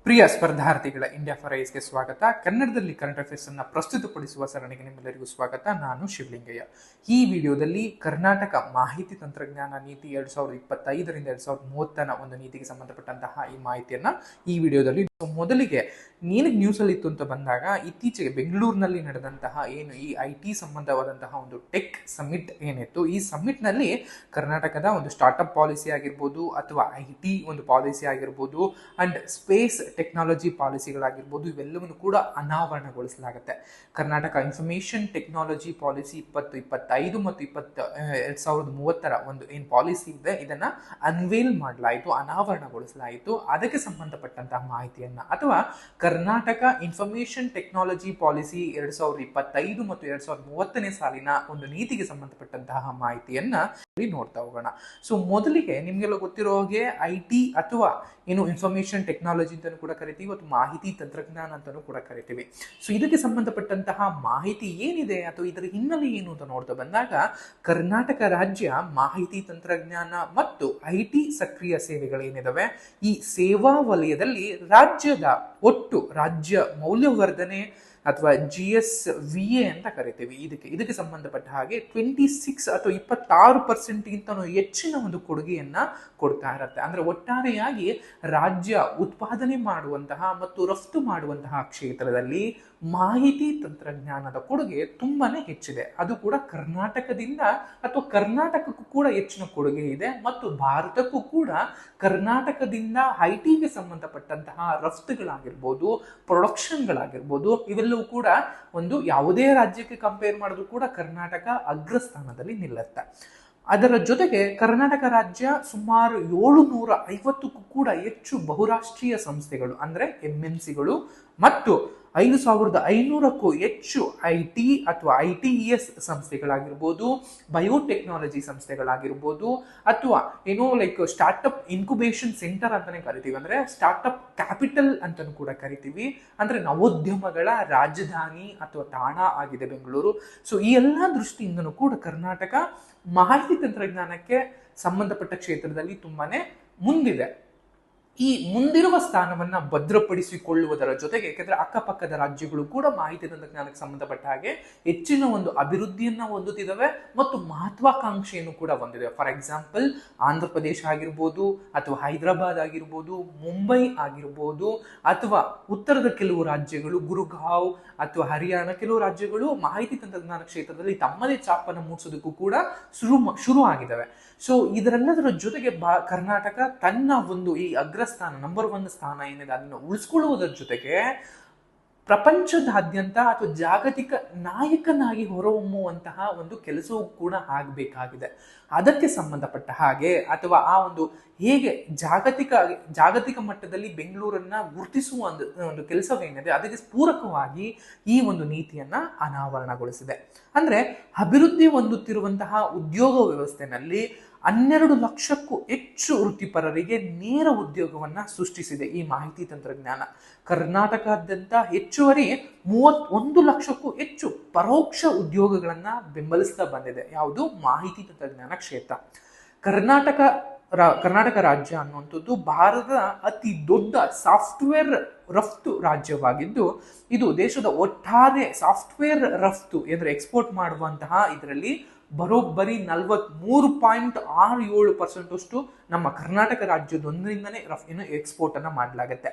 Priya ಸ್ಪರ್ಧಾರ್ಥಿಗಳ India for ಐಸ್ಗೆ ಸ್ವಾಗತ. ಕನ್ನಡದಲ್ಲಿ current affairs ಅನ್ನು ಪ್ರಸ್ತುತಪಡಿಸುವ ಸರಣಿಗೆ ನಿಮ್ಮೆಲ್ಲರಿಗೂ ಸ್ವಾಗತ. ನಾನು ಶಿವಲಿಂಗಯ್ಯ. ಈ ವಿಡಿಯೋದಲ್ಲಿ ಕರ್ನಾಟಕ ಮಾಹಿತಿ ತಂತ್ರಜ್ಞಾನ ನೀತಿ 2025ರಿಂದ 2030ನ ಒಂದು ನೀತಿಗೆ ಸಂಬಂಧಪಟ್ಟಂತಹ ಈ ಮಾಹಿತಿಯನ್ನ ಈ ವಿಡಿಯೋದಲ್ಲಿ ಮೊದಲಿಗೆ ನೀನಿಗೆ ನ್ಯೂಸ್ ಅಲ್ಲಿ ಇತ್ತು ಅಂತ ಬಂದಾಗ, ಇತ್ತೀಚೆಗೆ ಬೆಂಗಳೂರಿನಲ್ಲಿ ನಡೆದಂತಹ ಏನು ಈ IT ಸಂಬಂಧವಾದಂತಹ ಒಂದು ಟೆಕ್ ಸಮಿಟ್ ಏನಿತ್ತು, ಈ ಸಮಿಟ್ ನಲ್ಲಿ ಕರ್ನಾಟಕದ ಒಂದು ಸ್ಟಾರ್ಟ್ಅಪ್ ಪಾಲಿಸಿ ಆಗಿರ್ಬೋದು ಅಥವಾ IT ಒಂದು ಪಾಲಿಸಿ ಆಗಿರ್ಬೋದು ಅಂಡ್ ಸ್ಪೇಸ್ ಟೆಕ್ನಾಲಜಿ ಪಾಲಿಸಿಗಳಾಗಿರ್ಬೋದು, ಇವೆಲ್ಲವನ್ನು ಕೂಡ ಅನಾವರಣಗೊಳಿಸಲಾಗುತ್ತೆ. ಕರ್ನಾಟಕ ಇನ್ಫಾರ್ಮೇಶನ್ ಟೆಕ್ನಾಲಜಿ ಪಾಲಿಸಿ 2025 ಮತ್ತು 2030ರ ಒಂದು ಏನು ಪಾಲಿಸಿ ಇದೆ, ಇದನ್ನ ಅನ್ವೇಲ್ ಮಾಡಲಾಯಿತು, ಅನಾವರಣಗೊಳಿಸಲಾಯಿತು. ಅದಕ್ಕೆ ಸಂಬಂಧಪಟ್ಟಂತಹ ಮಾಹಿತಿಯನ್ನ ಅಥವಾ ಕರ್ನಾಟಕ ಇನ್ಫಾರ್ಮೇಶನ್ ಟೆಕ್ನಾಲಜಿ ಪಾಲಿಸಿ 2025 ಮತ್ತು 2030ನೇ ಸಾಲಿನ ಒಂದು ನೀತಿಗೆ ಸಂಬಂಧಪಟ್ಟಂತಹ ಮಾಹಿತಿಯನ್ನ ನೋಡ್ತಾ ಹೋಗೋಣ. ಸೊ ಮೊದಲಿಗೆ ನಿಮ್ಗೆಲ್ಲ ಗೊತ್ತಿರೋ ಹಾಗೆ IT ಅಥವಾ ಏನು ಇನ್ಫಾರ್ಮೇಶನ್ ಟೆಕ್ನಾಲಜಿ ಅಂತಾನೂ ಕೂಡ ಕರಿತೀವಿ ಅಥವಾ ಮಾಹಿತಿ ತಂತ್ರಜ್ಞಾನ ಅಂತಾನೂ ಕೂಡ ಕರಿತೀವಿ. ಸೊ ಇದಕ್ಕೆ ಸಂಬಂಧಪಟ್ಟಂತಹ ಮಾಹಿತಿ ಏನಿದೆ ಅಥವಾ ಇದರ ಹಿನ್ನೆಲೆ ಏನು ಅಂತ ನೋಡ್ತಾ ಬಂದಾಗ, ಕರ್ನಾಟಕ ರಾಜ್ಯ ಮಾಹಿತಿ ತಂತ್ರಜ್ಞಾನ ಮತ್ತು IT ಸಕ್ರಿಯ ಸೇವೆಗಳೇನಿದಾವೆ, ಈ ಸೇವಾ ವಲಯದಲ್ಲಿ ರಾಜ್ಯದ ಒಟ್ಟು ರಾಜ್ಯ ಮೌಲ್ಯವರ್ಧನೆ ಅಥವಾ GSVA ಅಂತ ಕರಿತೀವಿ. ಇದಕ್ಕೆ ಸಂಬಂಧಪಟ್ಟ ಹಾಗೆ 26 ಅಥವಾ 26%ಗಿಂತ ಹೆಚ್ಚಿನ ಒಂದು ಕೊಡುಗೆಯನ್ನ ಕೊಡ್ತಾ ಇರುತ್ತೆ. ಅಂದ್ರೆ ಒಟ್ಟಾರೆಯಾಗಿ ರಾಜ್ಯ ಉತ್ಪಾದನೆ ಮಾಡುವಂತಹ ಮತ್ತು ರಫ್ತು ಮಾಡುವಂತಹ ಕ್ಷೇತ್ರದಲ್ಲಿ ಮಾಹಿತಿ ತಂತ್ರಜ್ಞಾನದ ಕೊಡುಗೆ ತುಂಬಾನೇ ಹೆಚ್ಚಿದೆ. ಅದು ಕೂಡ ಕರ್ನಾಟಕದಿಂದ ಅಥವಾ ಕರ್ನಾಟಕಕ್ಕೂ ಕೂಡ ಹೆಚ್ಚಿನ ಕೊಡುಗೆ ಇದೆ ಮತ್ತು ಭಾರತಕ್ಕೂ ಕೂಡ ಕರ್ನಾಟಕದಿಂದ ITಗೆ ಸಂಬಂಧಪಟ್ಟಂತಹ ರಫ್ತುಗಳಾಗಿರ್ಬೋದು, ಪ್ರೊಡಕ್ಷನ್ಗಳಾಗಿರ್ಬೋದು, ಇವೆಲ್ಲವೂ ಕೂಡ ಒಂದು ಯಾವುದೇ ರಾಜ್ಯಕ್ಕೆ ಕಂಪೇರ್ ಮಾಡಿದ್ರು ಕೂಡ ಕರ್ನಾಟಕ ಅಗ್ರಸ್ಥಾನದಲ್ಲಿ ನಿಲ್ಲುತ್ತೆ. ಅದರ ಜೊತೆಗೆ ಕರ್ನಾಟಕ ರಾಜ್ಯ ಸುಮಾರು 750ಕ್ಕೂ ಕೂಡ ಹೆಚ್ಚು ಬಹುರಾಷ್ಟ್ರೀಯ ಸಂಸ್ಥೆಗಳು ಅಂದ್ರೆ MNCಗಳು ಮತ್ತು 5500ಕ್ಕೂ ಹೆಚ್ಚು IT ಅಥವಾ ITES ಸಂಸ್ಥೆಗಳಾಗಿರ್ಬೋದು, ಬಯೋಟೆಕ್ನಾಲಜಿ ಸಂಸ್ಥೆಗಳಾಗಿರ್ಬೋದು, ಅಥವಾ ಏನೋ ಲೈಕ್ ಸ್ಟಾರ್ಟ್ಅಪ್ ಇನ್ಕ್ಯುಬೇಷನ್ ಸೆಂಟರ್ ಅಂತಾನೆ ಕರಿತೀವಿ, ಅಂದ್ರೆ ಸ್ಟಾರ್ಟ್ಅಪ್ ಕ್ಯಾಪಿಟಲ್ ಅಂತಾನು ಕೂಡ ಕರಿತೀವಿ. ಅಂದ್ರೆ ನವೋದ್ಯಮಗಳ ರಾಜಧಾನಿ ಅಥವಾ ತಾಣ ಆಗಿದೆ ಬೆಂಗಳೂರು. ಸೊ ಈ ಎಲ್ಲಾ ದೃಷ್ಟಿಯಿಂದನೂ ಕೂಡ ಕರ್ನಾಟಕ ಮಾಹಿತಿ ತಂತ್ರಜ್ಞಾನಕ್ಕೆ ಸಂಬಂಧಪಟ್ಟ ಕ್ಷೇತ್ರದಲ್ಲಿ ತುಂಬಾನೇ ಮುಂದಿದೆ. ಈ ಮುಂದಿರುವ ಸ್ಥಾನವನ್ನ ಭದ್ರಪಡಿಸಿಕೊಳ್ಳುವುದರ ಜೊತೆಗೆ, ಯಾಕಂದ್ರೆ ಅಕ್ಕಪಕ್ಕದ ರಾಜ್ಯಗಳು ಕೂಡ ಮಾಹಿತಿ ತಂತ್ರಜ್ಞಾನಕ್ಕೆ ಸಂಬಂಧಪಟ್ಟ ಹಾಗೆ ಹೆಚ್ಚಿನ ಒಂದು ಅಭಿವೃದ್ಧಿಯನ್ನ ಹೊಂದುತ್ತಿದ್ದಾವೆ ಮತ್ತು ಮಹತ್ವಾಕಾಂಕ್ಷೆಯನ್ನು ಕೂಡ ಹೊಂದಿದೆ. ಫಾರ್ ಎಕ್ಸಾಂಪಲ್ ಆಂಧ್ರ ಪ್ರದೇಶ ಆಗಿರ್ಬೋದು ಅಥವಾ ಹೈದರಾಬಾದ್ ಆಗಿರ್ಬೋದು, ಮುಂಬೈ ಆಗಿರ್ಬೋದು, ಅಥವಾ ಉತ್ತರದ ಕೆಲವು ರಾಜ್ಯಗಳು ಗುರುಗಾಂವ್ ಅಥವಾ ಹರಿಯಾಣ, ಕೆಲವು ರಾಜ್ಯಗಳು ಮಾಹಿತಿ ತಂತ್ರಜ್ಞಾನ ಕ್ಷೇತ್ರದಲ್ಲಿ ತಮ್ಮದೇ ಛಾಪನ್ನು ಮೂಡಿಸೋದಕ್ಕೂ ಕೂಡ ಶುರು ಆಗಿದ್ದಾವೆ. ಸೊ ಇದರೆಲ್ಲದರ ಜೊತೆಗೆ ಕರ್ನಾಟಕ ತನ್ನ ಒಂದು ಈ ಅಗ್ರಸ್ಥಾನ ನಂಬರ್ 1 ಸ್ಥಾನ ಏನಿದೆ ಅದನ್ನು ಉಳಿಸ್ಕೊಳ್ಳುವುದರ ಜೊತೆಗೆ ಪ್ರಪಂಚದಾದ್ಯಂತ ಅಥವಾ ಜಾಗತಿಕ ನಾಯಕನಾಗಿ ಹೊರಹೊಮ್ಮುವಂತಹ ಒಂದು ಕೆಲಸವೂ ಕೂಡ ಆಗಬೇಕಾಗಿದೆ. ಅದಕ್ಕೆ ಸಂಬಂಧಪಟ್ಟ ಹಾಗೆ ಅಥವಾ ಆ ಒಂದು ಹೇಗೆ ಜಾಗತಿಕ ಮಟ್ಟದಲ್ಲಿ ಬೆಂಗಳೂರನ್ನ ಗುರುತಿಸುವ ಒಂದು ಕೆಲಸವೇನಿದೆ, ಅದಕ್ಕೆ ಪೂರಕವಾಗಿ ಈ ಒಂದು ನೀತಿಯನ್ನ ಅನಾವರಣಗೊಳಿಸಿದೆ. ಅಂದ್ರೆ ಅಭಿವೃದ್ಧಿ ಹೊಂದುತ್ತಿರುವಂತಹ ಉದ್ಯೋಗ ವ್ಯವಸ್ಥೆನಲ್ಲಿ 12 ಲಕ್ಷಕ್ಕೂ ಹೆಚ್ಚು ವೃತ್ತಿಪರರಿಗೆ ನೇರ ಉದ್ಯೋಗವನ್ನ ಸೃಷ್ಟಿಸಿದೆ ಈ ಮಾಹಿತಿ ತಂತ್ರಜ್ಞಾನ. ಕರ್ನಾಟಕದಾದ್ಯಂತ ಹೆಚ್ಚುವರಿ 31 ಲಕ್ಷಕ್ಕೂ ಹೆಚ್ಚು ಪರೋಕ್ಷ ಉದ್ಯೋಗಗಳನ್ನ ಬೆಂಬಲಿಸ್ತಾ ಬಂದಿದೆ ಯಾವುದು ಮಾಹಿತಿ ತಂತ್ರಜ್ಞಾನ ಕ್ಷೇತ್ರ. ಕರ್ನಾಟಕ ರಾಜ್ಯ ಅನ್ನುವಂಥದ್ದು ಭಾರತದ ಅತಿ ದೊಡ್ಡ ಸಾಫ್ಟ್ವೇರ್ ರಫ್ತು ರಾಜ್ಯವಾಗಿದ್ದು, ಇದು ದೇಶದ ಒಟ್ಟಾರೆ ಸಾಫ್ಟ್ವೇರ್ ರಫ್ತು ಅಂದ್ರೆ ಎಕ್ಸ್ಪೋರ್ಟ್ ಮಾಡುವಂತಹ ಇದರಲ್ಲಿ ಬರೋಬ್ಬರಿ 43.67% ನಮ್ಮ ಕರ್ನಾಟಕ ರಾಜ್ಯದೊಂದರಿಂದನೇ ಎಕ್ಸ್ಪೋರ್ಟ್ ಅನ್ನ ಮಾಡಲಾಗುತ್ತೆ.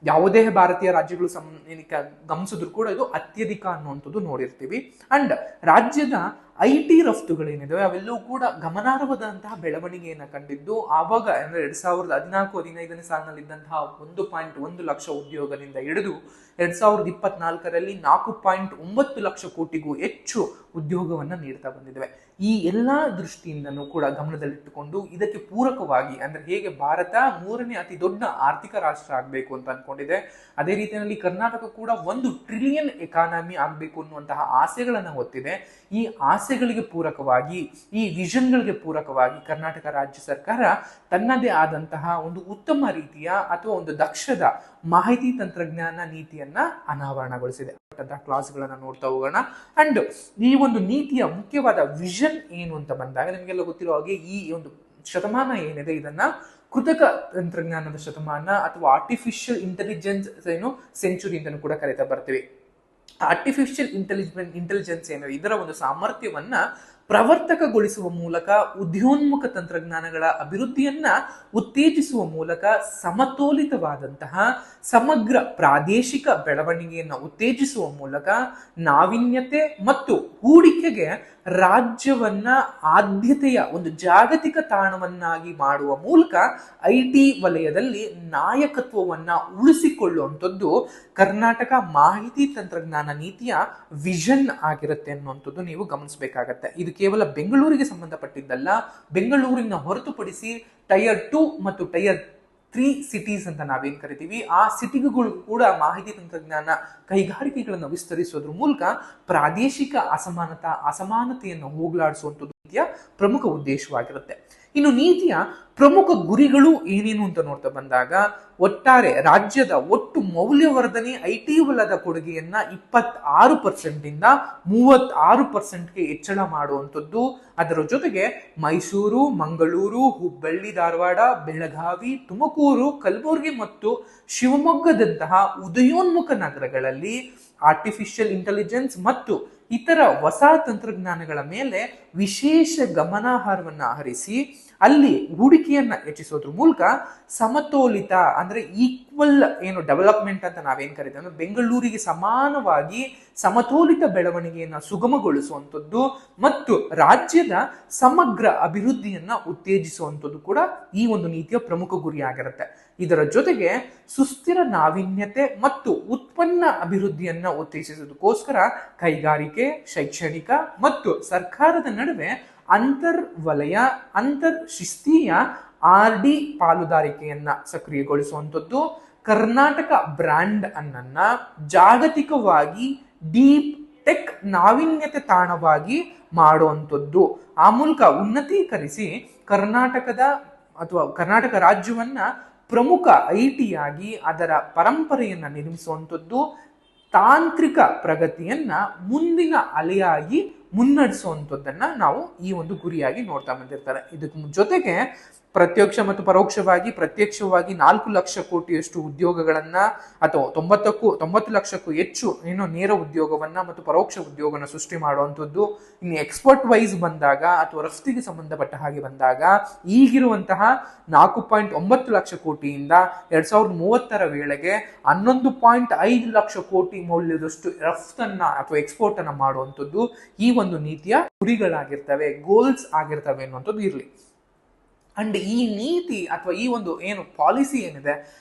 ಯಾವುದೇ ಭಾರತೀಯ ರಾಜ್ಯಗಳು ಗಮನಿಸಿದ್ರು ಕೂಡ ಇದು ಅತ್ಯಧಿಕ ಅನ್ನುವಂಥದ್ದು ನೋಡಿರ್ತೀವಿ. ಅಂಡ್ ರಾಜ್ಯದ IT ರಫ್ತುಗಳೇನಿದಾವೆ ಅವೆಲ್ಲವೂ ಕೂಡ ಗಮನಾರ್ಹವಾದಂತಹ ಬೆಳವಣಿಗೆಯನ್ನು ಕಂಡಿದ್ದು, ಆವಾಗ ಅಂದ್ರೆ 2014-15ನೇ ಸಾಲಿನಲ್ಲಿ ಇದ್ದಂತಹ 1.1 ಲಕ್ಷ ಉದ್ಯೋಗದಿಂದ ಹಿಡಿದು 2024ರಲ್ಲಿ 4.9 ಲಕ್ಷ ಕೋಟಿಗೂ ಹೆಚ್ಚು ಉದ್ಯೋಗವನ್ನ ನೀಡ್ತಾ ಬಂದಿದ್ದೇವೆ. ಈ ಎಲ್ಲಾ ದೃಷ್ಟಿಯಿಂದನೂ ಕೂಡ ಗಮನದಲ್ಲಿಟ್ಟುಕೊಂಡು ಇದಕ್ಕೆ ಪೂರಕವಾಗಿ ಅಂದ್ರೆ ಹೇಗೆ ಭಾರತ 3ನೇ ಅತಿ ದೊಡ್ಡ ಆರ್ಥಿಕ ರಾಷ್ಟ್ರ ಆಗ್ಬೇಕು ಅಂತ ಅನ್ಕೊಂಡಿದೆ, ಅದೇ ರೀತಿಯಲ್ಲಿ ಕರ್ನಾಟಕ ಕೂಡ 1 ಟ್ರಿಲಿಯನ್ ಎಕಾನಮಿ ಆಗ್ಬೇಕು ಅನ್ನುವಂತಹ ಆಸೆಗಳನ್ನ ಹೊತ್ತಿದೆ. ಈ ಆಸೆಗಳಿಗೆ ಪೂರಕವಾಗಿ, ಈ ವಿಷನ್ಗಳಿಗೆ ಪೂರಕವಾಗಿ ಕರ್ನಾಟಕ ರಾಜ್ಯ ಸರ್ಕಾರ ತನ್ನದೇ ಆದಂತಹ ಒಂದು ಉತ್ತಮ ರೀತಿಯ ಅಥವಾ ಒಂದು ದಕ್ಷದ ಮಾಹಿತಿ ತಂತ್ರಜ್ಞಾನ ನೀತಿಯನ್ನ ಅನಾವರಣಗೊಳಿಸಿದೆ. ಕ್ಲಾಸ್ಗಳನ್ನ ನೋಡ್ತಾ ಹೋಗೋಣ. ಅಂಡ್ ಈ ಒಂದು ನೀತಿಯ ಮುಖ್ಯವಾದ ವಿಷನ್ ಏನು ಅಂತ ಬಂದಾಗ, ನಿಮಗೆಲ್ಲ ಗೊತ್ತಿರೋ ಹಾಗೆ ಈ ಒಂದು ಶತಮಾನ ಏನಿದೆ ಇದನ್ನ ಕೃತಕ ತಂತ್ರಜ್ಞಾನದ ಶತಮಾನ ಅಥವಾ ಆರ್ಟಿಫಿಷಿಯಲ್ ಇಂಟೆಲಿಜೆನ್ಸ್ ಸೆಂಚುರಿ ಅಂತ ಕೂಡ ಕರೀತಾ ಬರ್ತೀವಿ. ಆರ್ಟಿಫಿಷಿಯಲ್ ಇಂಟೆಲಿಜೆನ್ಸ್ ಏನಿದೆ ಇದರ ಒಂದು ಸಾಮರ್ಥ್ಯವನ್ನ ಪ್ರವರ್ತಕಗೊಳಿಸುವ ಮೂಲಕ ಉದಯೋನ್ಮುಖ ತಂತ್ರಜ್ಞಾನಗಳ ಅಭಿವೃದ್ಧಿಯನ್ನ ಉತ್ತೇಜಿಸುವ ಮೂಲಕ ಸಮತೋಲಿತವಾದಂತಹ ಸಮಗ್ರ ಪ್ರಾದೇಶಿಕ ಬೆಳವಣಿಗೆಯನ್ನು ಉತ್ತೇಜಿಸುವ ಮೂಲಕ ನಾವೀನ್ಯತೆ ಮತ್ತು ಹೂಡಿಕೆಗೆ ರಾಜ್ಯವನ್ನ ಆದ್ಯತೆಯ ಒಂದು ಜಾಗತಿಕ ತಾಣವನ್ನಾಗಿ ಮಾಡುವ ಮೂಲಕ ಐಟಿ ವಲಯದಲ್ಲಿ ನಾಯಕತ್ವವನ್ನ ಉಳಿಸಿಕೊಳ್ಳುವಂಥದ್ದು ಕರ್ನಾಟಕ ಮಾಹಿತಿ ತಂತ್ರಜ್ಞಾನ ನೀತಿಯ ವಿಷನ್ ಆಗಿರುತ್ತೆ ಅನ್ನುವಂಥದ್ದು ನೀವು ಗಮನಿಸಬೇಕಾಗತ್ತೆ. ಇದು ಕೇವಲ ಬೆಂಗಳೂರಿಗೆ ಸಂಬಂಧಪಟ್ಟಿದ್ದಲ್ಲ, ಬೆಂಗಳೂರಿನ ಹೊರತುಪಡಿಸಿ ಟೈರ್ 2 ಮತ್ತು ಟೈರ್ 3 ಸಿಟೀಸ್ ಅಂತ ನಾವೇನ್ ಕರಿತೀವಿ, ಆ ಸಿಟಿಗಳು ಕೂಡ ಮಾಹಿತಿ ತಂತ್ರಜ್ಞಾನ ಕೈಗಾರಿಕೆಗಳನ್ನು ವಿಸ್ತರಿಸೋದ್ರ ಮೂಲಕ ಪ್ರಾದೇಶಿಕ ಅಸಮಾನತೆಯನ್ನು ಹೋಗಲಾಡಿಸುವಂಥದ್ದು ನೀತಿಯ ಪ್ರಮುಖ ಉದ್ದೇಶವಾಗಿರುತ್ತೆ. ಇನ್ನು ನೀತಿಯ ಪ್ರಮುಖ ಗುರಿಗಳು ಏನೇನು ಅಂತ ನೋಡ್ತಾ ಬಂದಾಗ, ಒಟ್ಟಾರೆ ರಾಜ್ಯದ ಒಟ್ಟು ಮೌಲ್ಯವರ್ಧನೆ ಐಟಿ ವಲಯದ ಕೊಡುಗೆಯನ್ನ 26% ಇಂದ 36%ಗೆ ಹೆಚ್ಚಳ ಮಾಡುವಂಥದ್ದು. ಅದರ ಜೊತೆಗೆ ಮೈಸೂರು, ಮಂಗಳೂರು, ಹುಬ್ಬಳ್ಳಿ, ಧಾರವಾಡ, ಬೆಳಗಾವಿ, ತುಮಕೂರು, ಕಲಬುರಗಿ ಮತ್ತು ಶಿವಮೊಗ್ಗದಂತಹ ಉದಯೋನ್ಮುಖ ನಗರಗಳಲ್ಲಿ ಆರ್ಟಿಫಿಷಿಯಲ್ ಇಂಟೆಲಿಜೆನ್ಸ್ ಮತ್ತು ಇತರ ಹೊಸ ತಂತ್ರಜ್ಞಾನಗಳ ಮೇಲೆ ವಿಶೇಷ ಗಮನಾರ್ಹವನ್ನ ಹರಿಸಿ ಅಲ್ಲಿ ಹೂಡಿಕೆಯನ್ನ ಹೆಚ್ಚಿಸೋದ್ರ ಮೂಲಕ ಸಮತೋಲಿತ ಅಂದ್ರೆ ಈಕ್ವಲ್ ಡೆವಲಪ್ಮೆಂಟ್ ಅಂತ ನಾವೇನ್ ಕರಿತೀವಿ ಅಂದ್ರೆ ಬೆಂಗಳೂರಿಗೆ ಸಮಾನವಾಗಿ ಸಮತೋಲಿತ ಬೆಳವಣಿಗೆಯನ್ನ ಸುಗಮಗೊಳಿಸುವಂಥದ್ದು ಮತ್ತು ರಾಜ್ಯದ ಸಮಗ್ರ ಅಭಿವೃದ್ಧಿಯನ್ನ ಉತ್ತೇಜಿಸುವಂಥದ್ದು ಕೂಡ ಈ ಒಂದು ನೀತಿಯ ಪ್ರಮುಖ ಗುರಿಯಾಗಿರುತ್ತೆ. ಇದರ ಜೊತೆಗೆ ಸುಸ್ಥಿರ ನಾವೀನ್ಯತೆ ಮತ್ತು ಉತ್ಪನ್ನ ಅಭಿವೃದ್ಧಿಯನ್ನ ಉತ್ತೇಜಿಸೋದಕ್ಕೋಸ್ಕರ ಕೈಗಾರಿಕೆ, ಶೈಕ್ಷಣಿಕ ಮತ್ತು ಸರ್ಕಾರದ ನಡುವೆ ಅಂತರ್ ಶಿಸ್ತೀಯ RD ಪಾಲುದಾರಿಕೆಯನ್ನ ಸಕ್ರಿಯಗೊಳಿಸುವಂಥದ್ದು, ಕರ್ನಾಟಕ ಬ್ರ್ಯಾಂಡ್ ಅನ್ನ ಜಾಗತಿಕವಾಗಿ ಡೀಪ್ ಟೆಕ್ ನಾವೀನ್ಯತೆ ತಾಣವಾಗಿ ಮಾಡುವಂಥದ್ದು. ಆ ಮೂಲಕ ಉನ್ನತೀಕರಿಸಿ ಕರ್ನಾಟಕ ರಾಜ್ಯವನ್ನ ಪ್ರಮುಖ ಐಟಿಯಾಗಿ ಅದರ ಪರಂಪರೆಯನ್ನ ನಿರ್ಮಿಸುವಂಥದ್ದು, ತಾಂತ್ರಿಕ ಪ್ರಗತಿಯನ್ನ ಮುಂದಿನ ಅಲೆಯಾಗಿ ಮುನ್ನಡೆಸುವಂಥದ್ದನ್ನ ನಾವು ಈ ಒಂದು ಗುರಿಯಾಗಿ ನೋಡ್ತಾ ಬಂದಿರ್ತಾರೆ. ಇದಕ್ಕೆ ಜೊತೆಗೆ ಪ್ರತ್ಯಕ್ಷವಾಗಿ 4 ಲಕ್ಷ ಕೋಟಿಯಷ್ಟು ಉದ್ಯೋಗಗಳನ್ನ ಅಥವಾ 90 ಲಕ್ಷಕ್ಕೂ ಹೆಚ್ಚು ನೇರ ಉದ್ಯೋಗವನ್ನ ಮತ್ತು ಪರೋಕ್ಷ ಉದ್ಯೋಗನ ಸೃಷ್ಟಿ ಮಾಡುವಂಥದ್ದು. ಇನ್ನು ಎಕ್ಸ್ಪೋರ್ಟ್ ವೈಸ್ ಬಂದಾಗ ಅಥವಾ ರಫ್ತಿಗೆ ಸಂಬಂಧಪಟ್ಟ ಹಾಗೆ ಬಂದಾಗ ಈಗಿರುವಂತಹ 4.9 ಲಕ್ಷ ಕೋಟಿಯಿಂದ 2030 ವೇಳೆಗೆ 11.5 ಲಕ್ಷ ಕೋಟಿ ಮೌಲ್ಯದಷ್ಟು ರಫ್ತನ್ನ ಅಥವಾ ಎಕ್ಸ್ಪೋರ್ಟ್ ಅನ್ನ ಮಾಡುವಂಥದ್ದು ಈ ಒಂದು ನೀತಿಯ ಗುರಿಗಳಾಗಿರ್ತವೆ, ಗೋಲ್ಸ್ ಆಗಿರ್ತವೆ ಅನ್ನುವಂಥದ್ದು ಇರಲಿ. ಅಂಡ್ ಈ ನೀತಿ ಅಥವಾ ಈ ಒಂದು ಪಾಲಿಸಿ ಏನಿದೆ,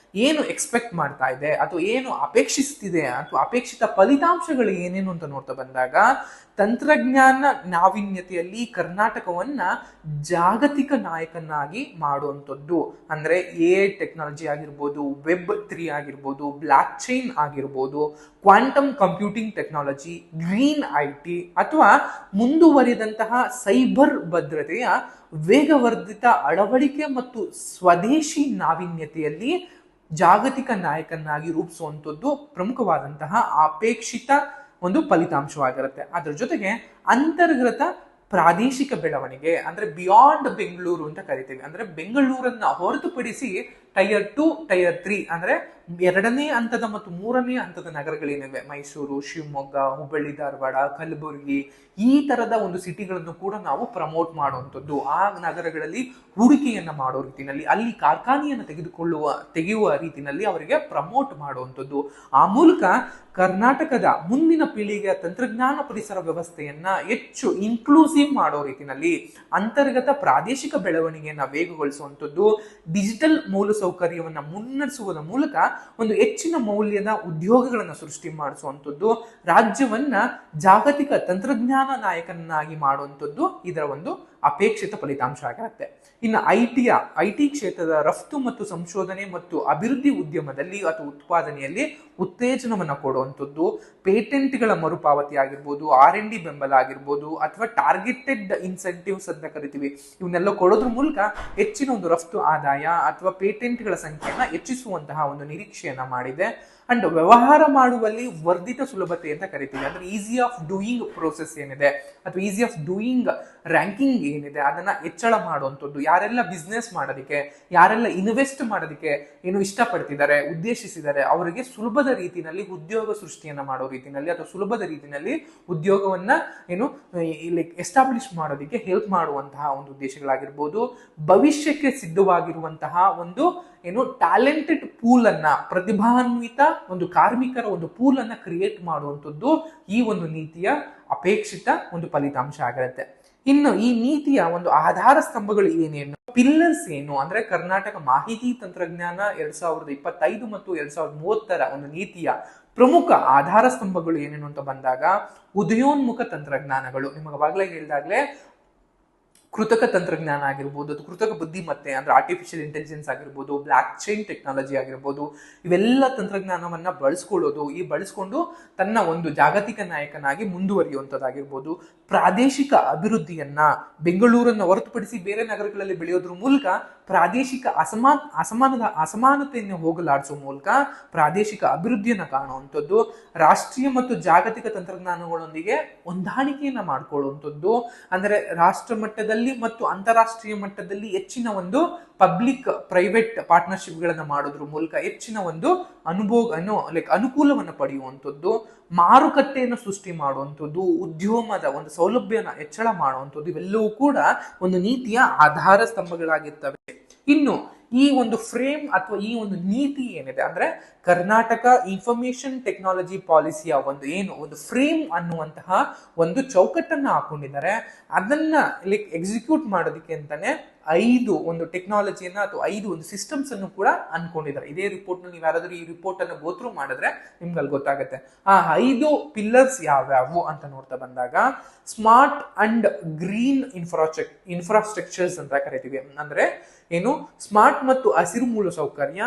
ಏನು ಎಕ್ಸ್ಪೆಕ್ಟ್ ಮಾಡ್ತಾ ಇದೆ ಅಥವಾ ಏನು ಅಪೇಕ್ಷಿಸ್ತಿದೆ ಅಥವಾ ಅಪೇಕ್ಷಿತ ಫಲಿತಾಂಶಗಳು ಏನೇನು ಅಂತ ನೋಡ್ತಾ ಬಂದಾಗ, ತಂತ್ರಜ್ಞಾನ ನಾವೀನ್ಯತೆಯಲ್ಲಿ ಕರ್ನಾಟಕವನ್ನ ಜಾಗತಿಕ ನಾಯಕನಾಗಿ ಮಾಡುವಂಥದ್ದು. ಅಂದ್ರೆ AI ಟೆಕ್ನಾಲಜಿ ಆಗಿರ್ಬೋದು, Web 3 ಆಗಿರ್ಬೋದು, ಬ್ಲಾಕ್ ಚೈನ್ ಆಗಿರ್ಬೋದು, quantum computing technology, green IT ಅಥವಾ ಮುಂದುವರಿದಂತಹ ಸೈಬರ್ ಭದ್ರತೆಯ ವೇಗವರ್ಧಿತ ಅಳವಡಿಕೆ ಮತ್ತು ಸ್ವದೇಶಿ ನಾವೀನ್ಯತೆಯಲ್ಲಿ ಜಾಗತಿಕ ನಾಯಕನಾಗಿ ರೂಪಿಸುವಂಥದ್ದು ಪ್ರಮುಖವಾದಂತಹ ಅಪೇಕ್ಷಿತ ಒಂದು ಫಲಿತಾಂಶವಾಗಿರುತ್ತೆ. ಅದರ ಜೊತೆಗೆ ಅಂತರ್ಗತ ಪ್ರಾದೇಶಿಕ ಬೆಳವಣಿಗೆ ಅಂದ್ರೆ ಬಿಯಾಂಡ್ ಬೆಂಗಳೂರು ಅಂತ ಕರಿತೀವಿ. ಅಂದ್ರೆ ಬೆಂಗಳೂರನ್ನ ಹೊರತುಪಡಿಸಿ ಟೈರ್ 2, ಟೈರ್ 3 ಅಂದ್ರೆ 2ನೇ ಹಂತದ ಮತ್ತು 3ನೇ ಹಂತದ ನಗರಗಳೇನಿವೆ, ಮೈಸೂರು, ಶಿವಮೊಗ್ಗ, ಹುಬ್ಬಳ್ಳಿ, ಧಾರವಾಡ, ಕಲಬುರಗಿ, ಈ ತರದ ಒಂದು ಸಿಟಿಗಳನ್ನು ಕೂಡ ನಾವು ಪ್ರಮೋಟ್ ಮಾಡುವಂಥದ್ದು. ಆ ನಗರಗಳಲ್ಲಿ ಹೂಡಿಕೆಯನ್ನ ಮಾಡೋ ರೀತಿಯಲ್ಲಿ, ಅಲ್ಲಿ ಕಾರ್ಖಾನೆಯನ್ನು ತೆಗೆಯುವ ರೀತಿಯಲ್ಲಿ ಅವರಿಗೆ ಪ್ರಮೋಟ್ ಮಾಡುವಂಥದ್ದು. ಆ ಮೂಲಕ ಕರ್ನಾಟಕದ ಮುಂದಿನ ಪೀಳಿಗೆಯ ತಂತ್ರಜ್ಞಾನ ಪರಿಸರ ವ್ಯವಸ್ಥೆಯನ್ನ ಹೆಚ್ಚು ಇನ್ಕ್ಲೂಸಿವ್ ಮಾಡೋ ರೀತಿಯಲ್ಲಿ ಅಂತರ್ಗತ ಪ್ರಾದೇಶಿಕ ಬೆಳವಣಿಗೆಯನ್ನ ವೇಗಗೊಳಿಸುವಂಥದ್ದು, ಡಿಜಿಟಲ್ ಮೂಲಸೌಕರ್ಯವನ್ನ ಮುನ್ನಡೆಸುವುದರ ಮೂಲಕ ಒಂದು ಹೆಚ್ಚಿನ ಮೌಲ್ಯದ ಉದ್ಯೋಗಗಳನ್ನು ಸೃಷ್ಟಿ ಮಾಡಿಸುವಂಥದ್ದು, ರಾಜ್ಯವನ್ನ ಜಾಗತಿಕ ತಂತ್ರಜ್ಞಾನ ನಾಯಕನಾಗಿ ಮಾಡುವಂಥದ್ದು ಇದರ ಒಂದು ಅಪೇಕ್ಷಿತ ಫಲಿತಾಂಶ ಆಗಿರುತ್ತೆ. ಇನ್ನು ಐಟಿ ಕ್ಷೇತ್ರದ ರಫ್ತು ಮತ್ತು ಸಂಶೋಧನೆ ಮತ್ತು ಅಭಿವೃದ್ಧಿ ಉದ್ಯಮದಲ್ಲಿ ಅಥವಾ ಉತ್ಪಾದನೆಯಲ್ಲಿ ಉತ್ತೇಜನವನ್ನ ಕೊಡುವಂಥದ್ದು, ಪೇಟೆಂಟ್ಗಳ ಮರುಪಾವತಿ ಆಗಿರ್ಬೋದು, R&D ಬೆಂಬಲ ಆಗಿರ್ಬೋದು ಅಥವಾ ಟಾರ್ಗೆಟೆಡ್ ಇನ್ಸೆಂಟಿವ್ಸ್ ಅಂತ ಕರಿತೀವಿ, ಇವನ್ನೆಲ್ಲ ಕೊಡೋದ್ರ ಮೂಲಕ ಹೆಚ್ಚಿನ ಒಂದು ರಫ್ತು ಆದಾಯ ಅಥವಾ ಪೇಟೆಂಟ್ಗಳ ಸಂಖ್ಯೆಯನ್ನ ಹೆಚ್ಚಿಸುವಂತಹ ಒಂದು ನಿರೀಕ್ಷೆಯನ್ನ ಮಾಡಿದೆ. ಅಂಡ್ ವ್ಯವಹಾರ ಮಾಡುವಲ್ಲಿ ವರ್ಧಿತ ಸುಲಭತೆ ಅಂತ ಕರಿತೀವಿ. ಅಂದ್ರೆ ಈಸಿ ಆಫ್ ಡೂಯಿಂಗ್ ಪ್ರೋಸೆಸ್ ಏನಿದೆ ಅಥವಾ ಈಸಿ ಆಫ್ ಡೂಯಿಂಗ್ ರ್ಯಾಂಕಿಂಗ್ ಏನಿದೆ ಅದನ್ನ ಹೆಚ್ಚಳ ಮಾಡುವಂಥದ್ದು, ಯಾರೆಲ್ಲ ಬಿಸ್ನೆಸ್ ಮಾಡೋದಕ್ಕೆ, ಯಾರೆಲ್ಲ ಇನ್ವೆಸ್ಟ್ ಮಾಡೋದಕ್ಕೆ ಏನು ಇಷ್ಟಪಡ್ತಿದ್ದಾರೆ, ಉದ್ದೇಶಿಸಿದ್ದಾರೆ, ಅವರಿಗೆ ಸುಲಭದ ರೀತಿಯಲ್ಲಿ ಉದ್ಯೋಗ ಸೃಷ್ಟಿಯನ್ನ ಮಾಡೋ ರೀತಿಯಲ್ಲಿ ಅಥವಾ ಸುಲಭದ ರೀತಿಯಲ್ಲಿ ಉದ್ಯೋಗವನ್ನ ಏನು ಲೈಕ್ ಎಸ್ಟಾಬ್ಲಿಷ್ ಮಾಡೋದಕ್ಕೆ ಹೆಲ್ಪ್ ಮಾಡುವಂತಹ ಒಂದು ಉದ್ದೇಶಗಳಾಗಿರ್ಬೋದು. ಭವಿಷ್ಯಕ್ಕೆ ಸಿದ್ಧವಾಗಿರುವಂತಹ ಒಂದು ಏನು ಟ್ಯಾಲೆಂಟೆಡ್ ಪೂಲ್ ಅನ್ನ, ಪ್ರತಿಭಾನ್ವಿತ ಒಂದು ಕಾರ್ಮಿಕರ ಒಂದು ಪೂಲ್ ಅನ್ನ ಕ್ರಿಯೇಟ್ ಮಾಡುವಂಥದ್ದು ಈ ಒಂದು ನೀತಿಯ ಅಪೇಕ್ಷಿತ ಒಂದು ಫಲಿತಾಂಶ ಆಗಿರುತ್ತೆ. ಇನ್ನು ಈ ನೀತಿಯ ಒಂದು ಆಧಾರ ಸ್ತಂಭಗಳು ಏನೇನು, ಪಿಲ್ಲರ್ಸ್ ಏನು ಅಂದ್ರೆ ಕರ್ನಾಟಕ ಮಾಹಿತಿ ತಂತ್ರಜ್ಞಾನ 2025 ಮತ್ತು 2030 ಒಂದು ನೀತಿಯ ಪ್ರಮುಖ ಆಧಾರ ಸ್ತಂಭಗಳು ಏನೇನು ಅಂತ ಬಂದಾಗ, ಉದಯೋನ್ಮುಖ ತಂತ್ರಜ್ಞಾನಗಳು, ನಿಮಗವಾಗಲೇ ಹೇಳಿದಾಗಲೇ ಕೃತಕ ತಂತ್ರಜ್ಞಾನ ಆಗಿರ್ಬೋದು, ಅದು ಕೃತಕ ಬುದ್ಧಿಮತ್ತೆ ಅಂದ್ರೆ ಆರ್ಟಿಫಿಷಿಯಲ್ ಇಂಟೆಲಿಜೆನ್ಸ್ ಆಗಿರ್ಬೋದು, ಬ್ಲಾಕ್ ಚೈನ್ ಟೆಕ್ನಾಲಜಿ ಆಗಿರ್ಬೋದು, ಇವೆಲ್ಲ ತಂತ್ರಜ್ಞಾನವನ್ನ ಬಳಸ್ಕೊಳ್ಳೋದು, ಈ ಬಳಸ್ಕೊಂಡು ತನ್ನ ಒಂದು ಜಾಗತಿಕ ನಾಯಕನಾಗಿ ಮುಂದುವರಿಯುವಂಥದ್ದಾಗಿರ್ಬೋದು. ಪ್ರಾದೇಶಿಕ ಅಭಿವೃದ್ಧಿಯನ್ನ, ಬೆಂಗಳೂರನ್ನ ಹೊರತುಪಡಿಸಿ ಬೇರೆ ನಗರಗಳಲ್ಲಿ ಬೆಳೆಯೋದ್ರ ಮೂಲಕ ಪ್ರಾದೇಶಿಕ ಅಸಮಾನತೆಯನ್ನು ಹೋಗಲಾಡಿಸುವ ಮೂಲಕ ಪ್ರಾದೇಶಿಕ ಅಭಿವೃದ್ಧಿಯನ್ನ ಕಾಣುವಂಥದ್ದು, ರಾಷ್ಟ್ರೀಯ ಮತ್ತು ಜಾಗತಿಕ ತಂತ್ರಜ್ಞಾನಗಳೊಂದಿಗೆ ಹೊಂದಾಣಿಕೆಯನ್ನ ಮಾಡ್ಕೊಳ್ಳುವಂಥದ್ದು, ಅಂದ್ರೆ ರಾಷ್ಟ್ರ ಮಟ್ಟದಲ್ಲಿ ಮತ್ತು ಅಂತಾರಾಷ್ಟ್ರೀಯ ಮಟ್ಟದಲ್ಲಿ ಹೆಚ್ಚಿನ ಒಂದು ಪಬ್ಲಿಕ್ ಪ್ರೈವೇಟ್ ಪಾರ್ಟ್ನರ್ಶಿಪ್ ಗಳನ್ನ ಮಾಡೋದ್ರ ಮೂಲಕ ಹೆಚ್ಚಿನ ಒಂದು ಅನುಕೂಲವನ್ನು ಪಡೆಯುವಂಥದ್ದು, ಮಾರುಕಟ್ಟೆಯನ್ನು ಸೃಷ್ಟಿ ಮಾಡುವಂಥದ್ದು, ಉದ್ಯಮದ ಒಂದು ಸೌಲಭ್ಯನ ಹೆಚ್ಚಳ ಮಾಡುವಂಥದ್ದು, ಇವೆಲ್ಲವೂ ಕೂಡ ಒಂದು ನೀತಿಯ ಆಧಾರ ಸ್ತಂಭಗಳಾಗಿರ್ತವೆ. ಇನ್ನು ಈ ಒಂದು ಫ್ರೇಮ್ ಅಥವಾ ಈ ಒಂದು ನೀತಿ ಏನಿದೆ ಅಂದ್ರೆ ಕರ್ನಾಟಕ ಇನ್ಫಾರ್ಮೇಶನ್ ಟೆಕ್ನಾಲಜಿ ಪಾಲಿಸಿಯ ಒಂದು ಫ್ರೇಮ್ ಅನ್ನುವಂತಹ ಒಂದು ಚೌಕಟ್ಟನ್ನ ಹಾಕೊಂಡಿದ್ದಾರೆ. ಅದನ್ನ ಎಕ್ಸಿಕ್ಯೂಟ್ ಮಾಡೋದಕ್ಕೆ ಅಂತಾನೆ 5 ಒಂದು ಟೆಕ್ನಾಲಜಿಯನ್ನ ಅಥವಾ 5 ಒಂದು ಸಿಸ್ಟಮ್ಸ್ ಅನ್ನು ಕೂಡ ಅನ್ಕೊಂಡಿದ್ದಾರೆ. ಇದೇ ರಿಪೋರ್ಟ್ ನಲ್ಲಿ ನೀವು ಯಾರಾದ್ರೂ ಈ ರಿಪೋರ್ಟ್ ಅನ್ನು ಗೋತ್ರು ಮಾಡಿದ್ರೆ ನಿಮ್ಗೆ ಅಲ್ಲಿ ಗೊತ್ತಾಗುತ್ತೆ. ಆ 5 ಪಿಲ್ಲರ್ಸ್ ಯಾವ್ಯಾವು ಅಂತ ನೋಡ್ತಾ ಬಂದಾಗ, ಸ್ಮಾರ್ಟ್ ಅಂಡ್ ಗ್ರೀನ್ ಇನ್ಫ್ರಾಸ್ಟ್ರಕ್ಚರ್ಸ್ ಅಂತ ಕರಿತೀವಿ. ಅಂದ್ರೆ ಏನು, ಸ್ಮಾರ್ಟ್ ಮತ್ತು ಹಸಿರು ಮೂಲ ಸೌಕರ್ಯ,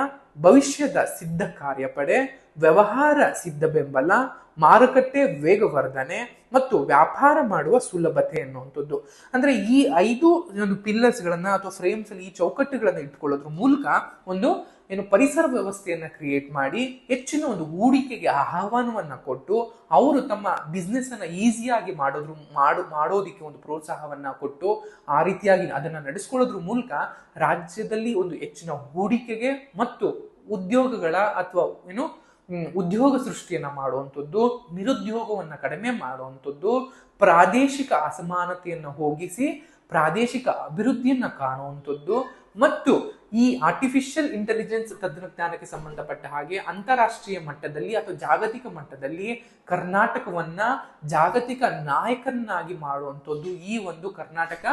ಭವಿಷ್ಯದ ಸಿದ್ಧ ಕಾರ್ಯಪಡೆ, ವ್ಯವಹಾರ ಸಿದ್ಧ ಬೆಂಬಲ, ಮಾರುಕಟ್ಟೆ ವೇಗವರ್ಧನೆ ಮತ್ತು ವ್ಯಾಪಾರ ಮಾಡುವ ಸುಲಭತೆ ಅನ್ನುವಂಥದ್ದು. ಅಂದ್ರೆ ಈ 5 ಒಂದು ಪಿಲ್ಲರ್ಸ್ ಗಳನ್ನ ಅಥವಾ ಫ್ರೇಮ್ಸ್ ಅಲ್ಲಿ ಈ ಚೌಕಟ್ಟುಗಳನ್ನ ಇಟ್ಕೊಳ್ಳೋದ್ರ ಮೂಲಕ ಒಂದು ಪರಿಸರ ವ್ಯವಸ್ಥೆಯನ್ನ ಕ್ರಿಯೇಟ್ ಮಾಡಿ ಹೆಚ್ಚಿನ ಒಂದು ಹೂಡಿಕೆಗೆ ಆಹ್ವಾನವನ್ನ ಕೊಟ್ಟು ಅವರು ತಮ್ಮ ಬಿಸ್ನೆಸ್ ಅನ್ನ ಈಸಿಯಾಗಿ ಮಾಡೋದಿಕ್ಕೆ ಒಂದು ಪ್ರೋತ್ಸಾಹವನ್ನ ಕೊಟ್ಟು ಆ ರೀತಿಯಾಗಿ ಅದನ್ನ ನಡೆಸ್ಕೊಳ್ಳೋದ್ರ ಮೂಲಕ ರಾಜ್ಯದಲ್ಲಿ ಒಂದು ಹೆಚ್ಚಿನ ಹೂಡಿಕೆಗೆ ಮತ್ತು ಉದ್ಯೋಗಗಳ ಅಥವಾ ಉದ್ಯೋಗ ಸೃಷ್ಟಿಯನ್ನ ಮಾಡುವಂಥದ್ದು, ನಿರುದ್ಯೋಗವನ್ನ ಕಡಿಮೆ ಮಾಡುವಂಥದ್ದು, ಪ್ರಾದೇಶಿಕ ಅಸಮಾನತೆಯನ್ನು ಹೋಗಿಸಿ ಪ್ರಾದೇಶಿಕ ಅಭಿವೃದ್ಧಿಯನ್ನ ಕಾಣುವಂಥದ್ದು ಮತ್ತು ಈ ಆರ್ಟಿಫಿಷಿಯಲ್ ಇಂಟೆಲಿಜೆನ್ಸ್ ತಂತ್ರಜ್ಞಾನಕ್ಕೆ ಸಂಬಂಧಪಟ್ಟ ಹಾಗೆ ಅಂತಾರಾಷ್ಟ್ರೀಯ ಮಟ್ಟದಲ್ಲಿ ಅಥವಾ ಜಾಗತಿಕ ಮಟ್ಟದಲ್ಲಿ ಕರ್ನಾಟಕವನ್ನ ಜಾಗತಿಕ ನಾಯಕರನ್ನಾಗಿ ಮಾಡುವಂಥದ್ದು ಈ ಒಂದು ಕರ್ನಾಟಕ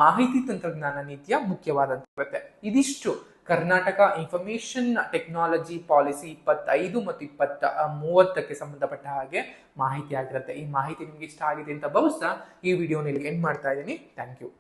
ಮಾಹಿತಿ ತಂತ್ರಜ್ಞಾನ ನೀತಿಯ ಮುಖ್ಯವಾದಂತೆ. ಇದಿಷ್ಟು ಕರ್ನಾಟಕ ಇನ್ಫಾರ್ಮೇಶನ್ ಟೆಕ್ನಾಲಜಿ ಪಾಲಿಸಿ 25 ಮತ್ತು 2030ಕ್ಕೆ ಸಂಬಂಧಪಟ್ಟ ಹಾಗೆ ಮಾಹಿತಿ ಆಗಿರುತ್ತೆ. ಈ ಮಾಹಿತಿ ನಿಮ್ಗೆ ಇಷ್ಟ ಆಗಿದೆ ಅಂತ ಭಾವಿಸ್ತಾ ಈ ವಿಡಿಯೋನ ಇಲ್ಲಿ ಎಂಡ್ ಮಾಡ್ತಾ ಇದ್ದೀನಿ. Thank you.